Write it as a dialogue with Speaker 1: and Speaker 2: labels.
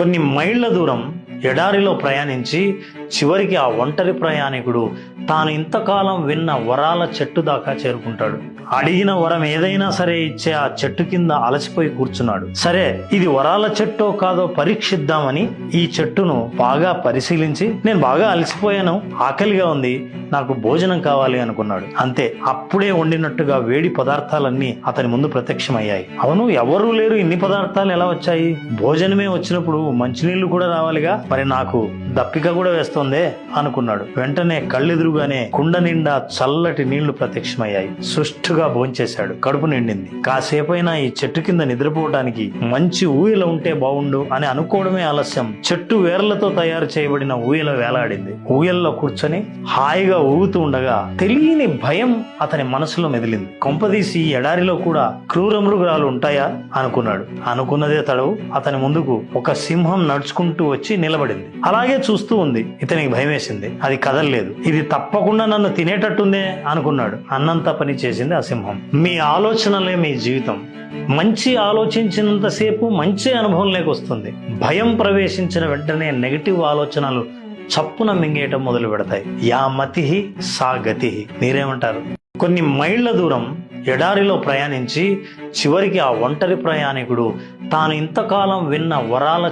Speaker 1: కొన్ని మైళ్ళ దూరం ఎడారిలో ప్రయాణించి చివరికి ఆ ఒంటరి ప్రయాణికుడు తాను ఇంతకాలం విన్న వరాల చెట్టు దాకా చేరుకుంటాడు. అడిగిన వరం ఏదైనా సరే ఇచ్చే ఆ చెట్టు కింద అలసిపోయి కూర్చున్నాడు. సరే, ఇది వరాల చెట్టో కాదో పరీక్షిద్దామని ఈ చెట్టును బాగా పరిశీలించి, నేను బాగా అలసిపోయాను, ఆకలిగా ఉంది, నాకు భోజనం కావాలి అనుకున్నాడు. అంతే, అప్పుడే వండినట్టుగా వేడి పదార్థాలన్నీ అతని ముందు ప్రత్యక్షమయ్యాయి. అవును, ఎవరూ లేరు, ఇన్ని పదార్థాలు ఎలా వచ్చాయి? భోజనమే వచ్చినప్పుడు మంచినీళ్లు కూడా రావాలిగా, మరి నాకు దప్పిక కూడా వేస్తోందే అనుకున్నాడు. వెంటనే కళ్ళెదురుగానే కుండ నిండా చల్లటి నీళ్లు ప్రత్యక్షమయ్యాయి. సుష్టుగా భోంచేశాడు. కడుపు నిండింది. కాసేపైనా ఈ చెట్టు కింద నిద్రపోవడానికి మంచి ఊయల ఉంటే బావుండు అని అనుకోవడమే ఆలస్యం. చెట్టు వేర్లతో తయారు చేయబడిన ఊయల వేలాడింది. ఊయల్లో కూర్చొని హాయిగా ఊగుతూ ఉండగా తెలియని భయం అతని మనసులో మెదిలింది. కొంపదీసి ఈ ఎడారిలో కూడా క్రూర మృగాలు ఉంటాయా అనుకున్నాడు. అనుకున్నదే తడవు, అతని ముందుకు ఒక సింహం నడుచుకుంటూ వచ్చి నిలబడింది. అలాగే చూస్తూ ఉంది. ఇతనికి భయం వేసింది. అది కదలలేదు. ఇది తప్పకుండా నన్ను తినేటట్టుందే అనుకున్నాడు. అన్నంత పని చేసింది ఆ సింహం. మీ ఆలోచనలే మీ జీవితం. మంచి ఆలోచించినంతసేపు మంచి అనుభవం లేకొస్తుంది. భయం ప్రవేశించిన వెంటనే నెగటివ్ ఆలోచనలు చప్పున మింగేయటం మొదలు పెడతాయి. యా మతి సా గతి. మీరేమంటారు? కొన్ని మైళ్ళ దూరం ఎడారిలో ప్రయాణించి చివరికి ఆ ఒంటరి ప్రయాణికుడు తాను ఇంతకాలం విన్న వరాల